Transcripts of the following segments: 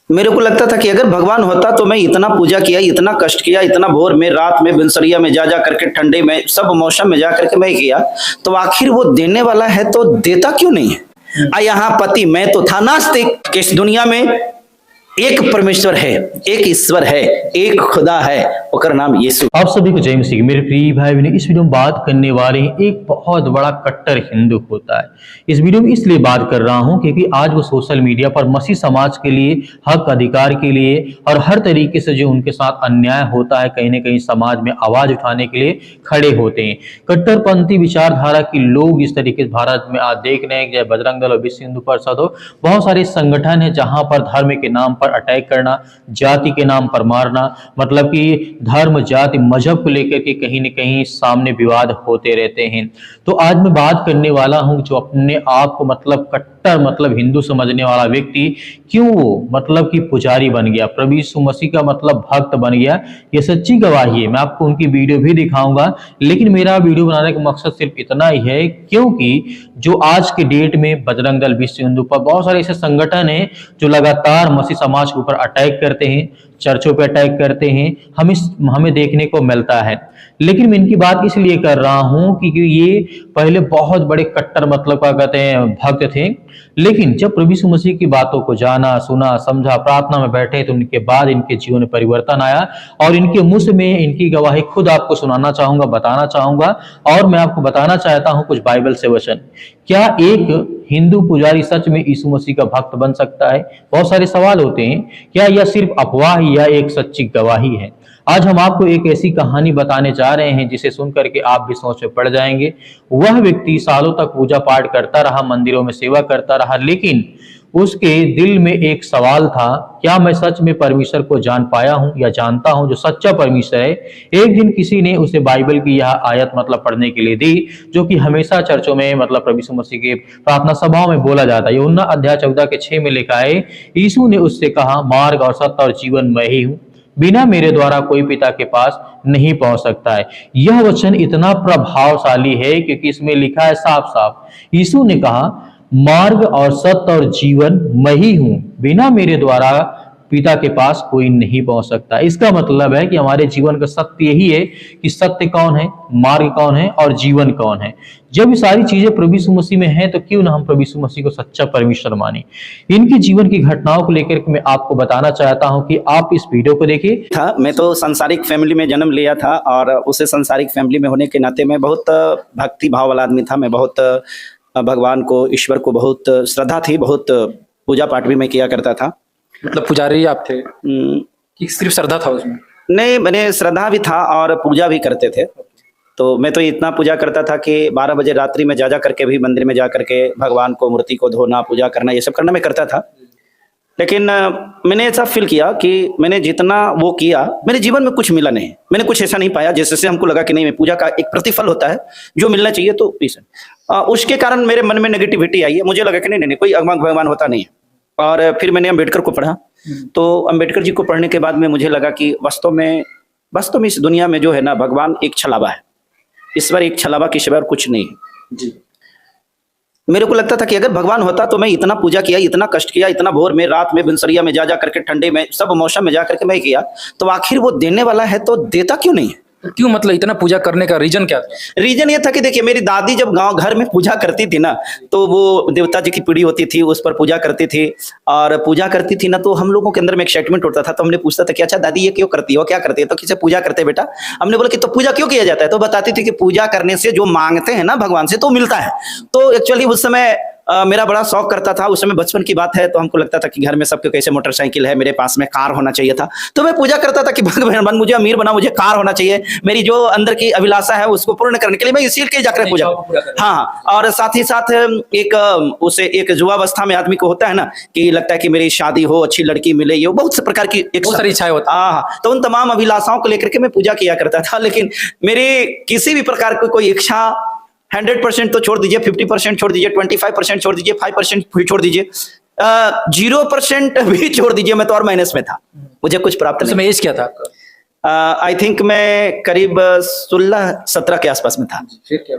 मेरे को लगता था कि अगर भगवान होता तो मैं इतना पूजा किया, इतना कष्ट किया, इतना भोर में, रात में, बिनसरिया में जा करके, ठंडे में, सब मौसम में जा करके मैं किया, तो आखिर वो देने वाला है तो देता क्यों नहीं है? यहाँ पति मैं तो था नास्तिक कि इस दुनिया में एक परमेश्वर है, एक ईश्वर है, एक खुदा है, उसका नाम यीशु। आप सभी को जय मसीह। मेरे प्रिय भाई बहन, इस वीडियो में बात करने वाले हैं एक बहुत बड़ा कट्टर हिंदू होता है। इस वीडियो में इसलिए बात कर रहा हूं क्योंकि आज वो सोशल मीडिया पर मसीह समाज के लिए, हक अधिकार के लिए और हर तरीके से जो उनके साथ अन्याय होता है, कहीं ना कहीं समाज में आवाज उठाने के लिए खड़े होते हैं। कट्टरपंथी विचारधारा के लोग इस तरीके से भारत में आज देख रहे हैं, चाहे बजरंग दल और विश्व हिंदू परिषद हो, बहुत सारे संगठन है जहां पर धर्म के नाम पर अटैक करना, जाति के नाम पर मारना, मतलब कि धर्म, जाति, मजहब को लेकर के कहीं न कहीं सामने विवाद होते रहते हैं। तो आज मैं बात करने वाला हूं जो अपने आप को मतलब कट्टर मतलब हिंदू समझने वाला व्यक्ति क्यों वो मतलब कि पुजारी बन गया, प्रभु यीशु मसीह का मतलब भक्त बन गया। ये सच्ची गवाही है। मैं आपको उनकी वीडियो भी दिखाऊंगा, लेकिन मेरा वीडियो बनाने का मकसद सिर्फ इतना ही है क्योंकि जो आज के डेट में बजरंग दल, विश्व हिंदू पर बहुत सारे ऐसे संगठन हैं जो लगातार मसीह समाज के ऊपर अटैक करते हैं, चर्चों पे अटैक करते हैं, हमें देखने को मिलता है। लेकिन मैं इनकी बात इसलिए कर रहा हूं क्योंकि ये पहले बहुत बड़े कट्टर मतलब क्या कहते हैं भक्त थे, लेकिन जब प्रभु यीशु मसीह की बातों को जाना, सुना, समझा, प्रार्थना में बैठे तो उनके बाद इनके जीवन में परिवर्तन आया और इनके मुंह से मैं इनकी गवाही खुद आपको सुनाना चाहूंगा, बताना चाहूंगा। और मैं आपको बताना चाहता हूं कुछ बाइबल से वचन। क्या एक हिंदू पुजारी सच में यीशु मसीह का भक्त बन सकता है? बहुत सारे सवाल होते हैं। क्या यह सिर्फ अफवाह या एक सच्ची गवाही है? आज हम आपको एक ऐसी कहानी बताने जा रहे हैं जिसे सुनकर के आप भी सोच में पड़ जाएंगे। वह व्यक्ति सालों तक पूजा पाठ करता रहा, मंदिरों में सेवा करता रहा, लेकिन उसके दिल में एक सवाल था, क्या मैं सच में परमेश्वर को जान पाया हूं या जानता हूं जो सच्चा परमेश्वर है? एक दिन किसी ने उसे बाइबल की यह आयत मतलब पढ़ने के लिए दी जो कि हमेशा चर्चों में मतलब प्रभु यीशु मसीह के प्रार्थना सभाओं में बोला जाता है। यूहन्ना अध्याय 14 के 6 में लिखा है, यीशु ने उससे कहा, मार्ग और सत्य और जीवन मैं ही हूं, बिना मेरे द्वारा कोई पिता के पास नहीं पहुंच सकता है। यह वचन इतना प्रभावशाली है क्योंकि इसमें लिखा है साफ साफ, यीशु ने कहा मार्ग और सत्य और जीवन मैं ही हूं, बिना मेरे द्वारा पिता के पास कोई नहीं पहुंच सकता। इसका मतलब है कि हमारे जीवन का सत्य यही है कि सत्य कौन है, मार्ग कौन है और जीवन कौन है। जब ये सारी चीजें प्रभु यीशु मसीह में हैं तो क्यों ना हम प्रभु यीशु मसीह को सच्चा परमेश्वर माने। इनकी जीवन की घटनाओं को लेकर के मैं आपको बताना चाहता हूं कि आप इस वीडियो को देखिए। था मैं तो सांसारिक फैमिली में जन्म लिया था और उसे सांसारिक फैमिली में होने के नाते मैं बहुत भक्ति भाव वाला आदमी था। मैं बहुत भगवान को, ईश्वर को बहुत श्रद्धा थी, बहुत पूजा पाठ भी मैं किया करता था। मतलब पुजारी आप थे कि सिर्फ श्रद्धा था उसमें? नहीं, मैंने श्रद्धा भी था और पूजा भी करते थे। तो मैं तो इतना पूजा करता था कि 12 बजे रात्रि में जा करके भी मंदिर में जा करके भगवान को, मूर्ति को धोना, पूजा करना, ये सब करना मैं करता था। लेकिन मैंने ऐसा फील किया कि मैंने जितना वो किया मेरे जीवन में कुछ मिला नहीं। मैंने कुछ ऐसा नहीं पाया जिससे हमको लगा कि नहीं, मैं पूजा का एक प्रतिफल होता है जो मिलना चाहिए तो उसके कारण मेरे मन में नेगेटिविटी आई है। मुझे लगा कि नहीं नहीं, कोई भगवान होता नहीं है। और फिर मैंने अम्बेडकर को पढ़ा। तो अम्बेडकर जी को पढ़ने के बाद में मुझे लगा कि वास्तव में इस दुनिया में जो है ना, भगवान एक छलावा है, ईश्वर एक छलावा के सिवाय और कुछ नहीं है जी। मेरे को लगता था कि अगर भगवान होता तो मैं इतना पूजा किया, इतना कष्ट किया, इतना भोर में, रात में, बिनसरिया में जा करके, ठंडे में, सब मौसम में जा करके मैं किया, तो आखिर वो देने वाला है तो देता क्यों नहीं है? तो क्यों मतलब इतना पूजा करने का रीजन क्या था? रीजन ये था कि देखिए, मेरी दादी जब गांव घर में पूजा करती थी ना, तो वो देवता जी की पीढ़ी होती थी, उस पर पूजा करती थी। और पूजा करती थी ना, तो हम लोगों के अंदर में एक्साइटमेंट होता था। तो हमने पूछता था कि अच्छा दादी ये क्यों करती हो, क्या करती है? तो किसे पूजा करते बेटा? हमने बोला कि तो पूजा क्यों किया जाता है? तो बताती थी कि पूजा करने से जो मांगते हैं ना भगवान से तो मिलता है। तो एक्चुअली उस समय मेरा बड़ा शौक करता था। उस समय बचपन की बात है, तो हमको लगता था कि घर में सबके कैसे मोटरसाइकिल है, मेरे पास में कार होना चाहिए था। तो मैं पूजा करता था कि भगवान मुझे अमीर बना, मुझे कार होना चाहिए, मेरी जो अंदर की अभिलाषा है उसको पूर्ण करने के लिए मैं इसीलिए जाकर पूजा। हाँ, और साथ ही साथ एक युवावस्था में आदमी को होता है ना कि लगता है कि मेरी शादी हो, अच्छी लड़की मिले, ये बहुत से प्रकार की बहुत सारी इच्छाएं होती हैं। हाँ, तो उन तमाम अभिलाषाओं को लेकर के मैं पूजा किया करता था। लेकिन मेरी किसी भी प्रकार की कोई इच्छा 100% तो छोड़ दीजिए, 50% छोड़ दीजिए, 25% छोड़ दीजिए, 5% भी छोड़ दीजिए, 0% भी छोड़ दीजिए, मैं तो और माइनस में था। मुझे कुछ प्राप्त नहीं। एज क्या था आपका? आई थिंक मैं करीब 16-17 के आसपास में था। फिर क्या?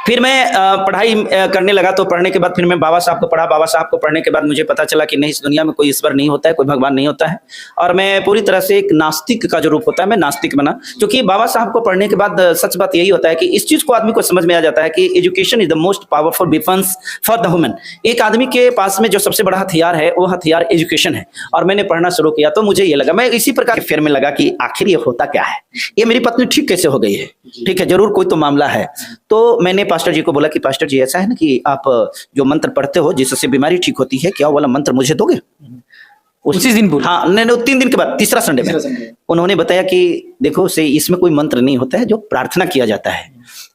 फिर मैं पढ़ाई करने लगा, तो पढ़ने के बाद फिर मैं बाबा साहब को पढ़ा। बाबा साहब को पढ़ने के बाद मुझे पता चला कि नहीं, इस दुनिया में कोई ईश्वर नहीं होता है, कोई भगवान नहीं होता है, और मैं पूरी तरह से एक नास्तिक का जो रूप होता है, मैं नास्तिक बना। क्योंकि बाबा साहब को पढ़ने के बाद सच बात यही होता है कि इस चीज को आदमी को समझ में आ जाता है कि education is the most powerful defence for the human. एक आदमी के पास में जो सबसे बड़ा हथियार है वो हथियार एजुकेशन है। और मैंने पढ़ना शुरू किया तो मुझे ये लगा, मैं इसी प्रकार के फेर में लगा कि आखिर ये होता क्या है, ये मेरी पत्नी ठीक कैसे हो गई है, ठीक है, जरूर कोई तो मामला है। तो मैंने पास्टर जी को बोला कि पास्टर जी ऐसा है ना कि आप जो मंत्र पढ़ते हो जिससे बीमारी ठीक होती है, क्या वो वाला मंत्र मुझे दोगे? उसी दिन बोला? हाँ, नहीं 3 दिन के बाद, तीसरा संडे में उन्होंने बताया कि देखो से इसमें कोई मंत्र नहीं होता है, जो प्रार्थना किया जाता है।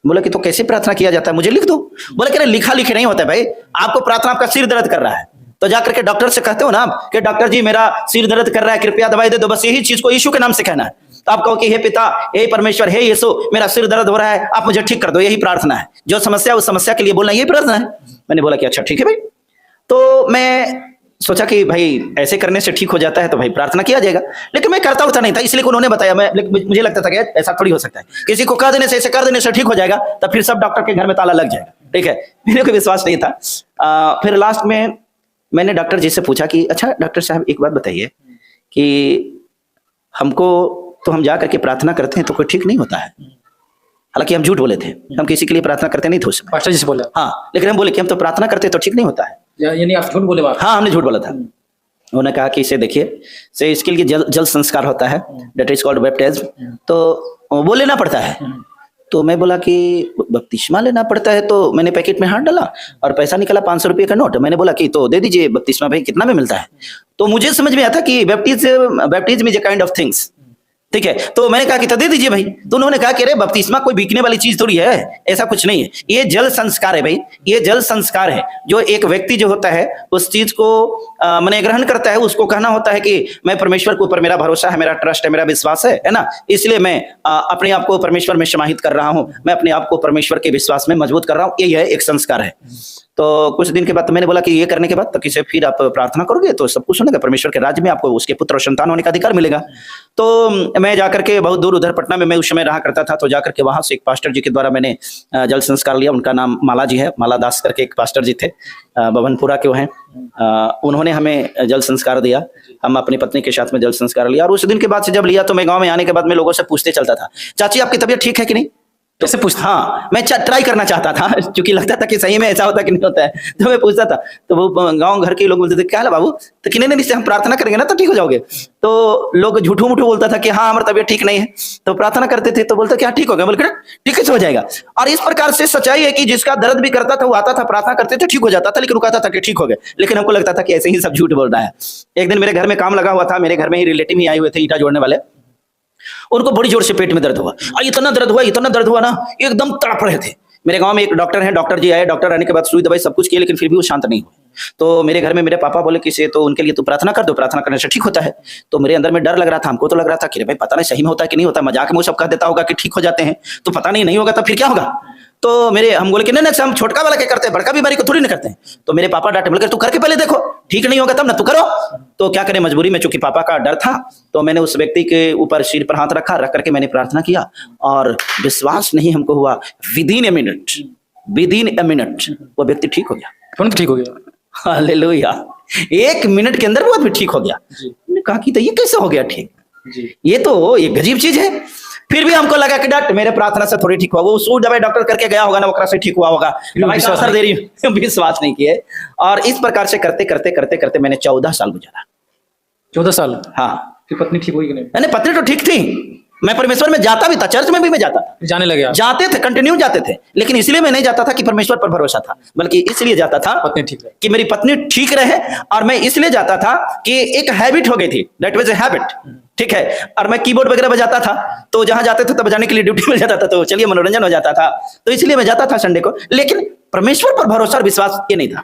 बोला कि तो कैसे प्रार्थना किया जाता है, मुझे लिख दो। बोला कि लिखा लिखे नहीं होता है भाई, आपको प्रार्थना, आपका सिर दर्द कर रहा है तो जाकर के डॉक्टर से कहते हो ना आप कि डॉक्टर जी मेरा सिर दर्द कर रहा है, कृपया दवाई दे दो। बस यही चीज को यीशु के नाम से कहना है। तो आप कहो कि हे पिता, हे परमेश्वर, हे यीशु, मेरा सिर दर्द हो रहा है, आप मुझे ठीक कर दो। यही प्रार्थना है, जो समस्या उस समस्या के लिए बोलना, यही प्रार्थना है। मैंने बोला कि अच्छा ठीक है भाई। तो मैं सोचा कि भाई ऐसे करने से ठीक हो जाता है तो भाई प्रार्थना किया जाएगा, लेकिन मैं करता होता नहीं था, इसलिए उन्होंने बताया। मुझे लगता था कि ऐसा थोड़ी हो सकता है, किसी को कह देने से, ऐसे कर देने से ठीक हो जाएगा, तब फिर सब डॉक्टर के घर में ताला लग जाएगा, ठीक है। मेरे को विश्वास नहीं था। फिर लास्ट में मैंने डॉक्टर जी से पूछा कि अच्छा डॉक्टर साहब एक बात बताइए कि हमको तो हम जा करके प्रार्थना करते हैं तो कोई ठीक नहीं होता है। हालांकि हम झूठ बोले थे, हम किसी के लिए प्रार्थना करते नहीं थे उस समय। पास्टर जी से बोला? हाँ, लेकिन हम बोले कि हम तो प्रार्थना करते तो ठीक नहीं होता है। यानी आप झूठ बोले? हाँ, हमने झूठ बोला था। उन्होंने कहा कि इसे देखिए, से इसके लिए जल संस्कार होता है, दैट इज कॉल्ड बैप्टिज्म, तो वो लेना पड़ता है। तो मैं बोला कि बपतिस्मा लेना पड़ता है, तो मैंने पैकेट में हाथ डाला और पैसा निकला 500 रुपये का नोट। मैंने बोला कि तो दे दीजिए बपतिस्मा भाई, कितना में मिलता है? तो मुझे समझ में आता कि baptism is a kind of things, ठीक है। तो मैंने कहा कि तो दे दीजिए भाई। तो उन्होंने कहा कि अरे बपतिस्मा कोई बिकने वाली चीज थोड़ी है, ऐसा कुछ नहीं है, ये जल संस्कार है भाई, ये जल संस्कार है। जो एक व्यक्ति जो होता है उस चीज को मैंने ग्रहण करता है, उसको कहना होता है कि मैं परमेश्वर के ऊपर मेरा भरोसा है, मेरा ट्रस्ट है, मेरा विश्वास है ना, इसलिए मैं अपने आप को परमेश्वर में समाहित कर रहा हूँ, मैं अपने आप को परमेश्वर के विश्वास में मजबूत कर रहा हूँ, ये एक संस्कार है। तो कुछ दिन के बाद तो मैंने बोला कि ये करने के बाद तो किसे फिर आप प्रार्थना करोगे तो सब कुछ होगा, परमेश्वर के राज्य में आपको उसके पुत्र और संतान होने का अधिकार मिलेगा। तो मैं जाकर के बहुत दूर उधर पटना में मैं उस समय रहा करता था, तो जाकर के वहां से एक पास्टर जी के द्वारा मैंने जल संस्कार लिया। उनका नाम माला जी है, माला दास करके एक पास्टर जी थे, बभनपुरा के वो हैं। उन्होंने हमें जल संस्कार दिया, हम अपनी पत्नी के साथ में जल संस्कार लिया। और उस दिन के बाद से जब लिया तो मैं गाँव में आने के बाद मैं लोगों से पूछते चलता था, चाची आपकी तबीयत ठीक है कि नहीं? कैसे पूछते? हाँ, मैं ट्राई करना चाहता था, क्योंकि लगता था कि सही में ऐसा होता कि नहीं होता है, तो मैं पूछता था। तो वो गांव घर के लोग बोलते थे क्या है बाबू, तो कि नहीं, इससे हम प्रार्थना करेंगे ना तो ठीक हो जाओगे। तो लोग झूठू मूठू बोलता था कि हाँ हमारी तबीयत ठीक नहीं है, तो प्रार्थना करते थे तो बोलते क्या ठीक हो गया, बोलकर ठीक कैसे हो जाएगा। और इस प्रकार से सच्चाई है कि जिसका दर्द भी करता था वो आता था, प्रार्थना करते थे, ठीक हो जाता था, लेकिन वो कहता था कि ठीक हो गया, लेकिन हमको लगता था कि ऐसे ही सब झूठ बोल रहा है। एक दिन मेरे घर में काम लगा हुआ था, मेरे घर में ही रिलेटिव ही आए हुए थे ईटा जोड़ने वाले, उनको बड़ी जोर से पेट में दर्द हुआ, और इतना दर्द हुआ ना, एकदम तड़प रहे थे। मेरे गांव में एक डॉक्टर है, डॉक्टर जी आए, डॉक्टर आने के बाद सुई दवाई सब कुछ किए, लेकिन फिर भी वो शांत नहीं हुए। तो मेरे घर में मेरे पापा बोले कि से तो उनके लिए तो प्रार्थना कर दो, प्रार्थना करने से ठीक होता है। तो मेरे अंदर में डर लग रहा था, हमको तो लग रहा था कि भाई पता नहीं सही में होता है कि नहीं होता, मजाक में वो सब कह देता होगा कि ठीक हो जाते हैं, तो पता नहीं होगा तो फिर क्या होगा। तो मेरे हम बोले कि नहीं हम छोटका वाला क्या करते हैं, बड़का बीमारी को थोड़ी ना करते हैं। तो मेरे पापा डांटे, बोले तू करके पहले देखो, ठीक नहीं होगा तब ना तू करो। तो क्या करें, मजबूरी में, चूंकि पापा का डर था, तो मैंने उस व्यक्ति के ऊपर सिर पर हाथ रख करके मैंने प्रार्थना किया, और विश्वास नहीं हमको हुआ, विदिन ए मिनट वो व्यक्ति ठीक हो गया, तुरंत ठीक हो गया। हालेलुया, 1 मिनट के अंदर वो भी ठीक हो गया। मैंने कहा कि तो ये कैसे हो गया ठीक, ये तो एक अजीब चीज है। फिर भी हमको लगा कि डॉक्टर मेरे प्रार्थना से थोड़ी ठीक हुआ, वो सूट दवाई डॉक्टर करके गया होगा ना, वकरा से ठीक हुआ होगा, दवाई का असर दे रही, विश्वास नहीं किए। और इस प्रकार से करते करते मैंने 14 साल गुजारा। 14 साल? हाँ। फिर पत्नी ठीक हुई कि नहीं? नहीं, पत्नी तो ठीक थी, मैं परमेश्वर में जाता भी था, चर्च में भी मैं जाता था, जाने लगे? जाते थे, कंटिन्यू जाते थे, लेकिन इसलिए मैं नहीं जाता था कि परमेश्वर पर भरोसा था, बल्कि इसलिए जाता था पत्नी ठीक रहे, कि मेरी पत्नी ठीक रहे। और मैं इसलिए जाता था कि एक हैबिट हो गई थी, दैट वाज ए हैबिट, ठीक है। और मैं कीबोर्ड वगैरह बजाता था, तो जहां जाते थे तब बजाने के लिए ड्यूटी मिल जाता था, तो चलिए मनोरंजन हो जाता था, तो इसलिए मैं जाता था संडे को, लेकिन परमेश्वर पर भरोसा और विश्वास ये नहीं था।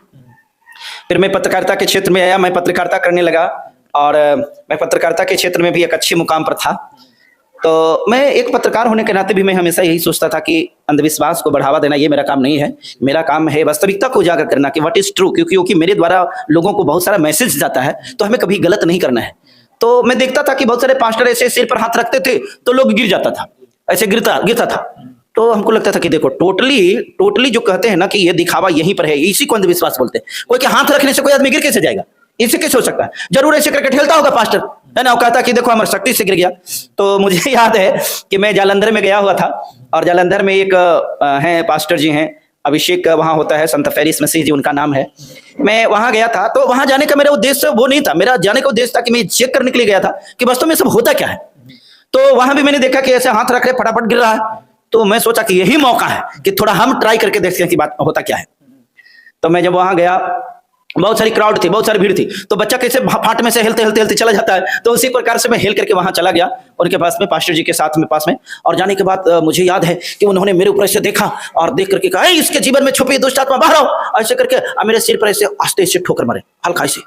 फिर मैं पत्रकारिता के क्षेत्र में आया, मैं पत्रकारिता करने लगा, और मैं पत्रकारिता के क्षेत्र में भी एक अच्छे मुकाम पर था। तो मैं एक पत्रकार होने के नाते भी मैं हमेशा यही सोचता था कि अंधविश्वास को बढ़ावा देना ये मेरा काम नहीं है, मेरा काम है वास्तविकता को उजागर करना कि व्हाट इज ट्रू, क्योंकि मेरे द्वारा लोगों को बहुत सारा मैसेज जाता है, तो हमें कभी गलत नहीं करना है। तो मैं देखता था कि बहुत सारे पास्टर ऐसे सिर पर हाथ रखते थे तो लोग गिर जाता था, ऐसे गिरता था, तो हमको लगता था कि देखो टोटली जो कहते हैं ना कि ये दिखावा यहीं पर है, इसी को अंधविश्वास बोलते हैं। कोई के हाथ रखने से कोई आदमी गिर कैसे जाएगा, इससे कैसे हो सकता है? जरूर ऐसे करके ठेलता होगा पास्टर, है ना, वो कहता कि देखो हमारी शक्ति से गिर गया। तो मुझे याद है कि मैं जालंधर में गया हुआ था, और जालंधर में एक है पास्टर जी हैं, अभिषेक वहां होता है, संत फेरिस मसीह जी उनका नाम है। मैं वहां गया था, तो वहां जाने का मेरा उद्देश्य वो नहीं था। मेरा जाने का उद्देश्य था कि मैं चेक करने के लिए गया था कि वास्तव में सब होता क्या है। तो वहां भी मैंने देखा कि ऐसे हाथ रख रहे, फटाफट गिर रहा है। तो मैं सोचा कि यही मौका है कि थोड़ा हम ट्राई करके देखते हैं कि बात होता क्या है। तो मैं जब वहां गया, बहुत सारी क्राउड थी, बहुत सारी भीड़ थी, तो बच्चा कैसे फाट में से हिलते चला जाता है, तो उसी प्रकार से मैं हिल करके वहां चला गया उनके पास में, पास्टर जी के साथ में पास में। और जाने के बाद मुझे याद है कि उन्होंने मेरे ऊपर से देखा और देख करके कहा, इसके जीवन में छुपी दुष्ट आत्मा बाहर आओ, ऐसे करके मेरे सिर पर ऐसे आस्ते से ठोकर मारे, हल्का से,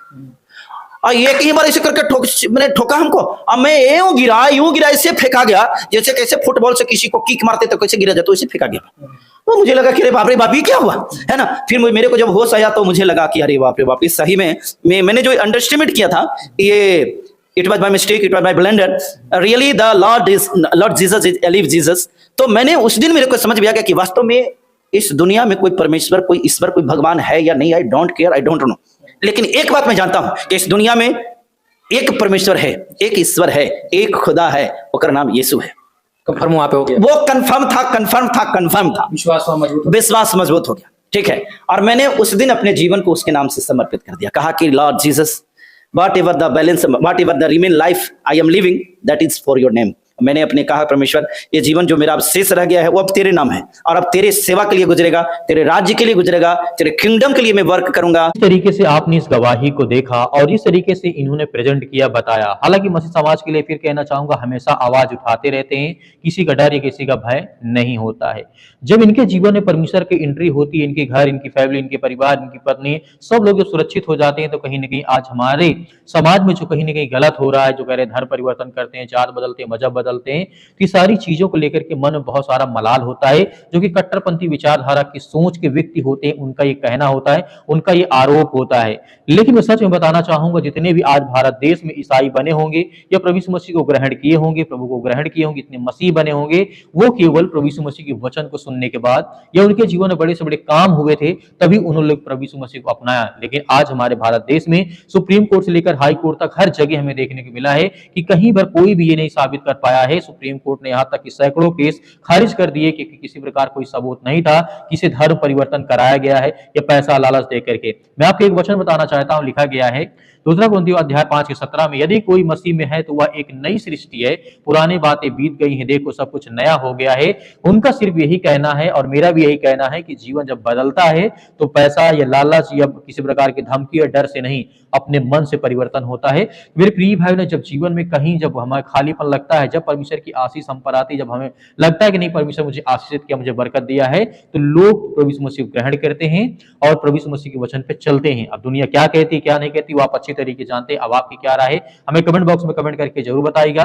और एक ही बार ऐसे करके मैंने ठोका हमको, और मैं यूं गिरा, ऐसे फेंका गया जैसे कैसे फुटबॉल से किसी को किक मारते तो कैसे गिरा जाता, वैसे फेंका गया। तो मुझे लगा कि अरे बाप रे बाप, ये क्या हुआ, है ना। फिर मेरे को जब होश आया तो मुझे लगा कि अरे बाप रे बाप, इस सही में मैंने जो अंडरस्टिमेट किया था, ये it was my mistake, it was my blunder, really the Lord Jesus is अलिव Jesus. तो मैंने उस दिन मेरे को समझ में आ गया कि वास्तव में इस दुनिया में कोई परमेश्वर, कोई ईश्वर, कोई भगवान है या नहीं, I don't care, I don't know. लेकिन एक बात मैं जानता हूं कि इस दुनिया में एक परमेश्वर है, एक ईश्वर है, एक खुदा है, उसका नाम यीशु है। कंफर्म वहां पे हो गया, वो कंफर्म था, विश्वास मजबूत हो गया, ठीक है। और मैंने उस दिन अपने जीवन को उसके नाम से समर्पित कर दिया, कहा कि Lord Jesus, what ever the balance, what ever the remain life I am living, that is for your name. मैंने अपने कहा, परमेश्वर ये जीवन जो मेरा अब शेष रह गया है वो अब तेरे नाम है, और अब तेरे सेवा के लिए गुजरेगा, तेरे राज्य के लिए गुजरेगा, तेरे किंगडम के लिए मैं वर्क करूंगा। इस तरीके से आपने इस गवाही को देखा और इस तरीके से इन्होंने प्रेजेंट किया, बताया। हालांकि मसीह समाज के लिए फिर कहना चाहूंगा, हमेशा आवाज उठाते रहते हैं, किसी का डर या किसी का भय नहीं होता है। जब इनके जीवन में परमेश्वर की एंट्री होती है, इनके घर, इनकी फैमिली, इनके परिवार, इनकी पत्नी, सब लोग जब सुरक्षित हो जाते हैं, तो कहीं ना कहीं आज हमारे समाज में जो कहीं ना कहीं गलत हो रहा है, जो कह रहे धर्म परिवर्तन करते हैं, जात बदलते हैं, मजहब बदलते हैं, तो सारी चीजों को लेकर के मन में बहुत सारा मलाल होता है। जो कि कट्टरपंथी विचारधारा की सोच के व्यक्ति होते हैं, उनका ये कहना होता है, उनका ये आरोप होता है। लेकिन मैं सच में बताना चाहूंगा, जितने भी आज भारत देश में ईसाई बने होंगे या प्रभु यीशु मसीह को ग्रहण किए होंगे, प्रभु को ग्रहण किए होंगे, इतने मसीह बने होंगे, वो केवल प्रभु यीशु मसीह के वचन को सुनने के बाद या उनके जीवन में बड़े से बड़े काम हुए थे, तभी उन्होंने प्रभु यीशु मसीह को अपनाया। लेकिन आज हमारे भारत देश में सुप्रीम कोर्ट से लेकर हाई कोर्ट तक हर जगह हमें देखने को मिला है कि कहीं पर कोई भी ये नहीं साबित कर पाया है। सुप्रीम कोर्ट ने यहाँ तक कि सैकड़ों केस खारिज कर दिए कि किसी प्रकार कोई सबूत नहीं था, किसी धर्म परिवर्तन कराया गया है या पैसा लालच दे करके। मैं आपको एक वचन बताना चाहता हूं, लिखा गया है 2 कुरिन्थियों अध्याय 5 के 17 में, यदि कोई मसीह में है तो वह एक नई सृष्टि है, पुरानी बातें बीत गई हैं, देखो सब कुछ नया हो गया है। उनका सिर्फ यही कहना है और मेरा भी यही कहना है कि जीवन जब बदलता है तो पैसा या लालच या किसी प्रकार की धमकी या डर से नहीं, अपने मन से परिवर्तन होता है। मेरे प्रिय भाइयों ने, जब जीवन में कहीं जब हमें खालीपन लगता है, जब परमेश्वर की आशीष हम पर आती है, जब हमें लगता है कि नहीं परमेश्वर मुझे आशीषित किया, मुझे बरकत दिया है, तो लोग प्रभु यीशु मसीह को ग्रहण करते हैं और प्रभु यीशु मसीह के वचन पे चलते हैं। अब दुनिया क्या कहती है क्या नहीं कहती वो आप अच्छी तरीके जानते हैं। अब आपकी क्या राय है, हमें कमेंट बॉक्स में कमेंट करके जरूर बताइएगा।